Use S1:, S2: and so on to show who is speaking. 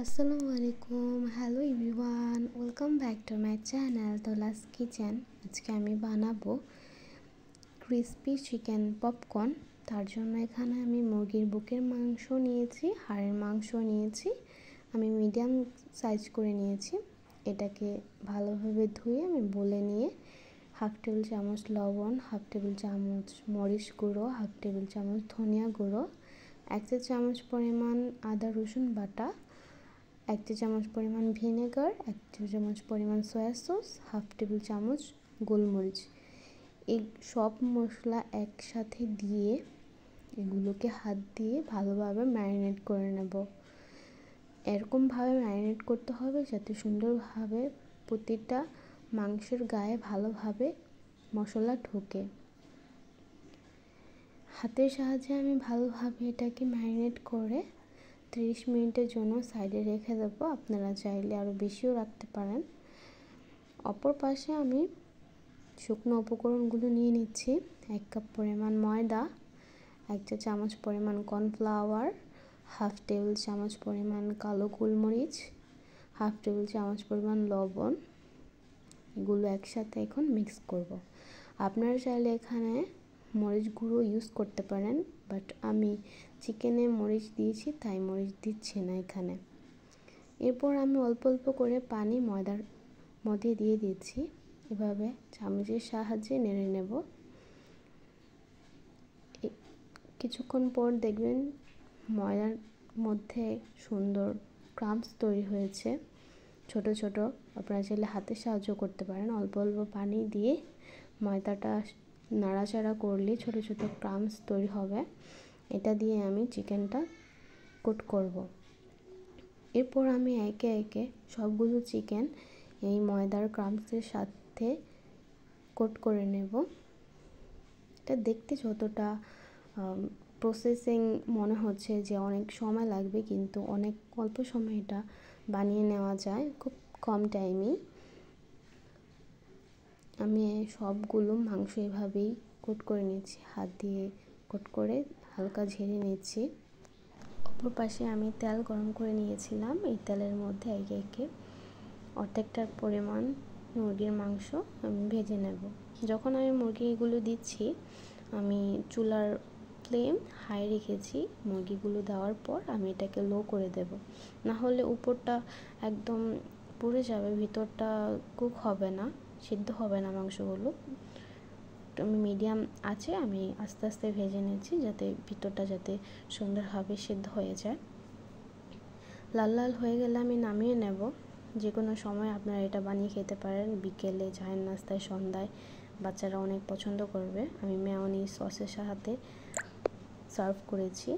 S1: আসসালামু আলাইকুম, hello everyone, welcome back to my channel তোলাস কিচেন। আজকে আমি বানাবো ক্রিসপি চিকেন পপকর্ন। তার জন্য এখানে আমি মুরগির বুকের মাংস নিয়েছি, হাড়ের মাংস নিয়েছি, আমি মিডিয়াম সাইজ করে নিয়েছি। এটাকে ভালোভাবে ধুয়ে আমি বলে নিয়ে হাফ টেবিল চামচ লবণ, হাফ টেবিল চামচ মরিচ গুঁড়ো, হাফ টেবিল চামচ ধনিয়া গুঁড়ো, 1 চা চামচ পরিমাণ আদা রসুন বাটা, 1 চা চামচ পরিমাণ ভিনেগার, 1 চা চামচ পরিমাণ সয়া সস, হাফ টেবিল চামচ গোলমরিচ। এই সব মশলা একসাথে দিয়ে এগুলোকে হাত দিয়ে ভালোভাবে ম্যারিনেট করে নেব। এরকমভাবে ম্যারিনেট করতে হবে যাতে সুন্দরভাবে প্রতিটা মাংসের গায়ে ভালোভাবে মশলা ঢোকে। হাতের সাহায্যে আমি ভালোভাবে এটাকে ম্যারিনেট করে 30 মিনিটের জন্য সাইডে রেখে দেবো। আপনারা চাইলে আরও বেশিও রাখতে পারেন। অপর পাশে আমি শুকনো উপকরণগুলো নিয়ে নিচ্ছি। 1 কাপ পরিমাণ ময়দা, 1 চা চামচ পরিমাণ কর্নফ্লাওয়ার, হাফ টেবিল চামচ পরিমাণ কালো গোলমরিচ, হাফ টেবিল চামচ পরিমাণ লবণ। এগুলো একসাথে এখন মিক্স করব। আপনারা চাইলে এখানে মরিচ গুঁড়ো ইউজ করতে পারেন, বাট আমি চিকেনে মরিচ দিয়েছি তাই মরিচ দিচ্ছি না এখানে। এরপর আমি অল্প অল্প করে পানি ময়দার মধ্যে দিয়ে দিচ্ছি। এভাবে চামচের সাহায্যে নেড়ে নেব। কিছুক্ষণ পর দেখবেন ময়দার মধ্যে সুন্দর ক্রাম্পস তৈরি হয়েছে, ছোট ছোট। আপনারা চাইলে হাতে সাহায্য করতে পারেন। অল্প অল্প পানি দিয়ে ময়দাটা নাড়াচাড়া করলে ছোট ছোট ক্রাম্পস তৈরি হবে। এটা দিয়ে আমি চিকেনটা কোট করব। এরপর আমি একে একে সবগুলো চিকেন এই ময়দার ক্রাম্পসের সাথে কোট করে নেব। এটা দেখতে যতটা প্রসেসিং মনে হচ্ছে যে অনেক সময় লাগবে, কিন্তু অনেক অল্প সময় এটা বানিয়ে নেওয়া যায়, খুব কম টাইমেই। আমি সবগুলো মাংস এভাবেই কোট করে নিচ্ছি, হাত দিয়ে কোট করে হালকা ঝেড়ে নিচ্ছি। অপর পাশে আমি তেল গরম করে নিয়েছিলাম। এই তেলের মধ্যে একে একে অর্ধেকটার পরিমাণ মুরগির মাংস আমি ভেজে নেব। যখন আমি মুরগিগুলো দিচ্ছি, আমি চুলার ফ্লেম হাই রেখেছি। মুরগিগুলো দেওয়ার পর আমি এটাকে লো করে দেব, না হলে উপরটা একদম পুড়ে যাবে, ভিতরটা কুক হবে না, সিদ্ধ হবে না মাংসগুলো। আমি মিডিয়াম আছে আমি আস্তে আস্তে ভেজে নিচ্ছি যাতে ভিতরটা যাতে সুন্দরভাবে সিদ্ধ হয়ে যায়। লাল লাল হয়ে গেলে আমি নামিয়ে নেব। যে কোনো সময় আপনারা এটা বানিয়ে খেতে পারেন, বিকেলে, চায়ের নাস্তায়, সন্ধ্যায় বাচ্চারা অনেক পছন্দ করবে। আমি মেয়োনিজ সসের সাথে সার্ভ করেছি।